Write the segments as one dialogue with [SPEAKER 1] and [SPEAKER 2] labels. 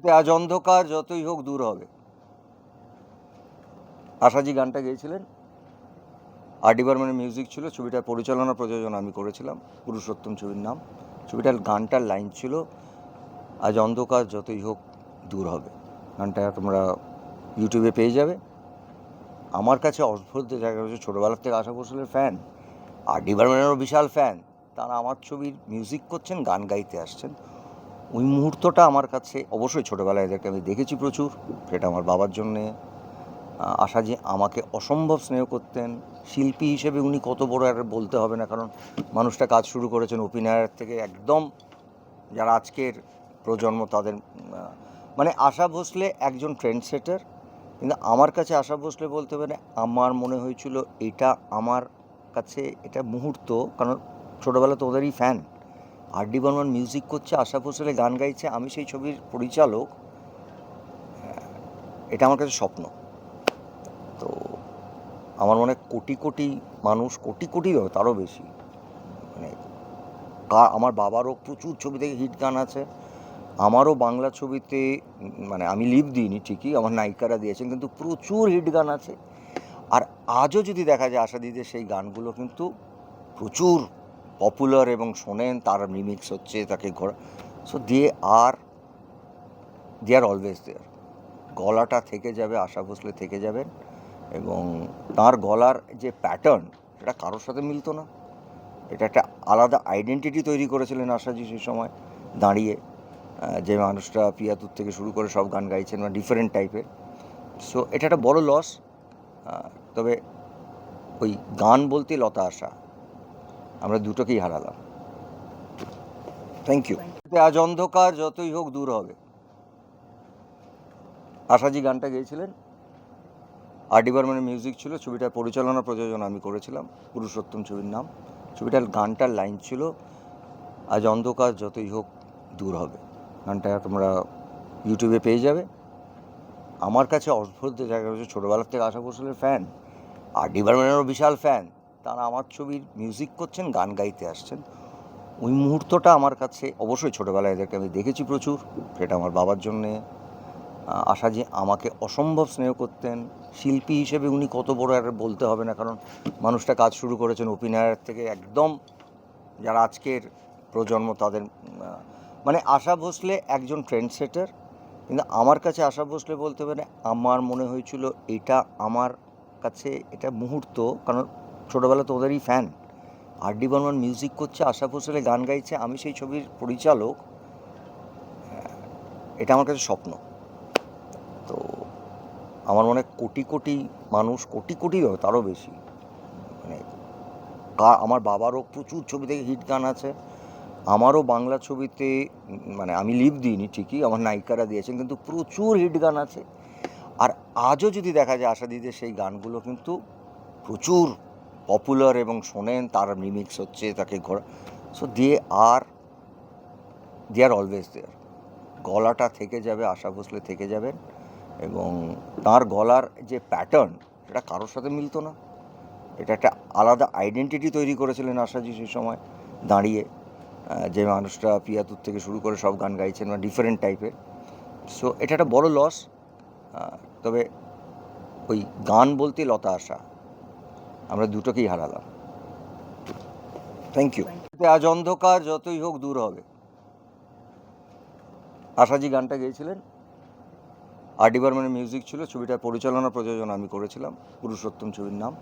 [SPEAKER 1] আজ অন্ধকার যতই হোক দূর হবে। আশাজি গানটা গেয়েছিলেন, আর ডি বর্মনের মিউজিক ছিল, ছবিটার পরিচালনা প্রযোজনা আমি করেছিলাম, পুরুষোত্তম ছবির নাম। ছবিটার গানটার লাইন ছিল আজ অন্ধকার যতই হোক দূর হবে। গানটা তোমরা ইউটিউবে পেয়ে যাবে। আমার কাছে অদ্ভুত জায়গা হচ্ছে, ছোটোবেলার থেকে আশা ভোঁসলের ফ্যান, আর ডি বর্মনেরও বিশাল ফ্যান। তারা আমার ছবির মিউজিক করছেন, গান গাইতে আসছেন। ওই মুহূর্তটা আমার কাছে, অবশ্যই ছোটোবেলায় এদেরকে আমি দেখেছি প্রচুর, সেটা আমার বাবার জন্যে। আশাজি আমাকে অসম্ভব স্নেহ করতেন। শিল্পী হিসেবে উনি কত বড় একটা বলতে হবে না, কারণ মানুষটা কাজ শুরু করেছেন অভিনয়ের থেকে একদম যারা আজকের প্রজন্ম তাদের, মানে আশা ভোঁসলে একজন ট্রেন্ড সেটার। কিন্তু আমার কাছে আশা ভোঁসলে বলতে পারে, আমার মনে হয়েছিল এটা আমার কাছে এটা মুহূর্ত, কারণ ছোটোবেলা তো ওদেরই ফ্যান। আর ডি বর্মন মিউজিক করছে, আশা ভোঁসলে গান গাইছে, আমি সেই ছবির পরিচালক। এটা আমার কাছে স্বপ্ন। তো আমার মনে হয় কোটি কোটি মানুষ, কোটি কোটি নয় তারও বেশি, মানে আমার বাবারও প্রচুর ছবি থেকে হিট গান আছে। আমারও বাংলা ছবিতে, মানে আমি লিভ দিইনি ঠিকই, আমার নায়িকারা দিয়েছেন, কিন্তু প্রচুর হিট গান আছে। আর আজও যদি দেখা যায় আশা দিদির সেই গানগুলো কিন্তু প্রচুর পপুলার এবং শোনেন, তার রিমিক্স হচ্ছে, তাকে ঘোরা। So they are always there. গলাটা থেকে যাবে, আশা ভোঁসলে থেকে যাবেন, এবং তার গলার যে প্যাটার্ন সেটা কারোর সাথে মিলতো না। এটা একটা আলাদা আইডেন্টিটি তৈরি করেছিলেন আশাজি সেই সময় দাঁড়িয়ে, যে মানুষটা পিয়াতুর থেকে শুরু করে সব গান গাইছেন, বা ডিফারেন্ট টাইপের। সো এটা একটা বড় লস। তবে ওই গান বলতে লতা আশা, আমরা দুটোকেই হারালাম। Thank you. আজ অন্ধকার যতই হোক দূর হবে। আশাজি গানটা গেয়েছিলেন, আর ডি বর্মনের মিউজিক ছিল, ছবিটার পরিচালনা প্রযোজনা আমি করেছিলাম, পুরুষোত্তম ছবির নাম। ছবিটার গানটার লাইন ছিল আজ অন্ধকার যতই হোক দূর হবে। গানটা তোমরা ইউটিউবে পেয়ে যাবে। আমার কাছে অদ্ভুত জায়গা হচ্ছে, ছোটোবেলার থেকে আশা ভোঁসলের ফ্যান, আর ডি বর্মনেরও বিশাল ফ্যান। তারা আমার ছবির মিউজিক করছেন, গান গাইতে আসছেন। ওই মুহূর্তটা আমার কাছে, অবশ্যই ছোটোবেলায় এদেরকে আমি দেখেছি প্রচুর, সেটা আমার বাবার জন্যে। আশাজি আমাকে অসম্ভব স্নেহ করতেন। শিল্পী হিসেবে উনি কত বড় একটা বলতে হবে না, কারণ মানুষটা কাজ শুরু করেছেন অভিনয়ের থেকে একদম যারা আজকের প্রজন্ম তাদের, মানে আশা ভোঁসলে একজন ট্রেন্ড সেটার। কিন্তু আমার কাছে আশা ভোঁসলে বলতে পারে, আমার মনে হয়েছিল এটা আমার কাছে এটা মুহূর্ত, কারণ ছোটোবেলা তো ওদেরই ফ্যান। আর ডি বর্মন মিউজিক করছে, আশা ভোঁসলে গান গাইছে, আমি সেই ছবির পরিচালক। এটা আমার কাছে স্বপ্ন। তো আমার মনে হয় কোটি কোটি মানুষ, কোটি কোটি নয় তারও বেশি, মানে আমার বাবারও প্রচুর ছবি থেকে হিট গান আছে। আমারও বাংলা ছবিতে, মানে আমি লিভ দিইনি ঠিকই, আমার নায়িকারা দিয়েছেন, কিন্তু প্রচুর হিট গান আছে। আর আজও যদি দেখা যায় আশা দিদির সেই গানগুলো কিন্তু প্রচুর পপুলার এবং শোনেন, তার রিমিক্স হচ্ছে, তাকে ঘোরা। So they are always there. গলাটা থেকে যাবে, আশা ভোঁসলে থেকে যাবেন, এবং তার গলার যে প্যাটার্ন সেটা কারোর সাথে মিলতো না। এটা একটা আলাদা আইডেন্টিটি তৈরি করেছিলেন আশাজি সেই সময় দাঁড়িয়ে, যে মানুষটা পিয়াতুর থেকে শুরু করে সব গান গাইছেন, বা ডিফারেন্ট টাইপের। সো এটা একটা বড় লস। তবে ওই গান বলতে লতা আশা, আমরা দুটোকেই হারালাম। Thank you. আজ অন্ধকার যতই হোক দূর হবে। আশাজি গানটা গেয়েছিলেন, আর ডি বর্মনের মিউজিক ছিল, ছবিটার পরিচালনা প্রযোজনা আমি করেছিলাম, পুরুষোত্তম ছবির নাম।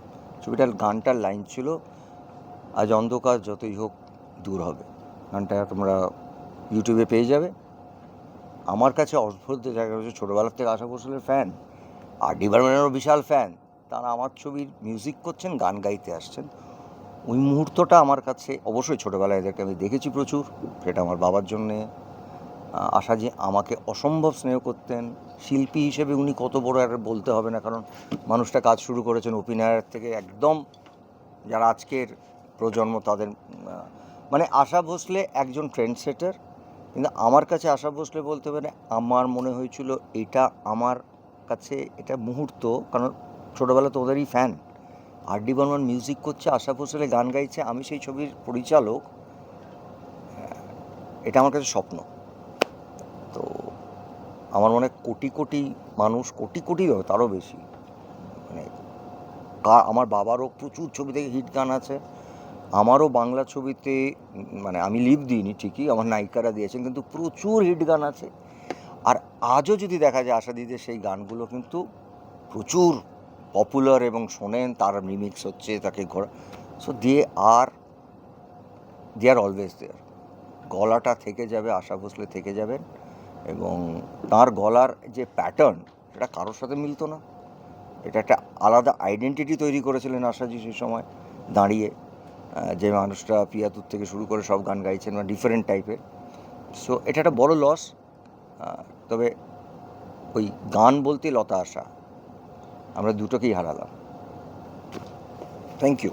[SPEAKER 1] ছবিটার গানটার লাইন ছিল আজ অন্ধকার যতই হোক দূর হবে। গানটা তোমরা ইউটিউবে পেয়ে যাবে। আমার কাছে অদ্ভুত জায়গা হচ্ছে, ছোটোবেলার থেকে আশা ভোঁসলের ফ্যান, আর ডি বর্মনেরও বিশাল ফ্যান। তারা আমার ছবির মিউজিক করছেন, গান গাইতে আসছেন। ওই মুহূর্তটা আমার কাছে, অবশ্যই ছোটোবেলায় এদেরকে আমি দেখেছি প্রচুর, সেটা আমার বাবার জন্যে। আশাজি আমাকে অসম্ভব স্নেহ করতেন। শিল্পী হিসেবে উনি কত বড় একটা বলতে হবে না, কারণ মানুষটা কাজ শুরু করেছেন অভিনয়ের থেকে একদম যারা আজকের প্রজন্ম তাদের, মানে আশা ভোঁসলে একজন ট্রেন্ড সেটার। কিন্তু আমার কাছে আশা ভোঁসলে বলতে পারে, আমার মনে হয়েছিল এটা আমার কাছে এটা মুহূর্ত, কারণ ছোটোবেলা তো ওদেরই ফ্যান। আর ডি বর্মন মিউজিক করছে, আশা ভোঁসলে গান গাইছে, আমি সেই ছবির পরিচালক। এটা আমার কাছে স্বপ্ন। তো আমার মনে হয় কোটি কোটি মানুষ, কোটি কোটি নয়, তারও বেশি, মানে আমার বাবারও প্রচুর ছবি থেকে হিট গান আছে, আমারও বাংলা ছবিতে মানে আমি লিভ দিইনি ঠিকই, আমার নায়িকারা দিয়েছেন, কিন্তু প্রচুর হিট গান আছে। আর আজও যদি দেখা যায় আশা দিদির সেই গানগুলো কিন্তু প্রচুর পপুলার এবং শোনেন, তার রিমিক্স হচ্ছে, তাকে ঘোরা, so they are always there. গলাটা থেকে যাবে, আশা ভোসলে থেকে যাবেন, এবং তার গলার যে প্যাটার্ন সেটা কারোর সাথে মিলতো না। এটা একটা আলাদা আইডেন্টিটি তৈরি করেছিলেন আশাজি সেই সময় দাঁড়িয়ে, যে মানুষটা পিয়াতুর থেকে শুরু করে সব গান গাইছেন বা ডিফারেন্ট টাইপের। সো এটা একটা বড় লস। তবে ওই গান বলতে লতা আশা, আমরা দুটোকেই হারালাম। Thank you.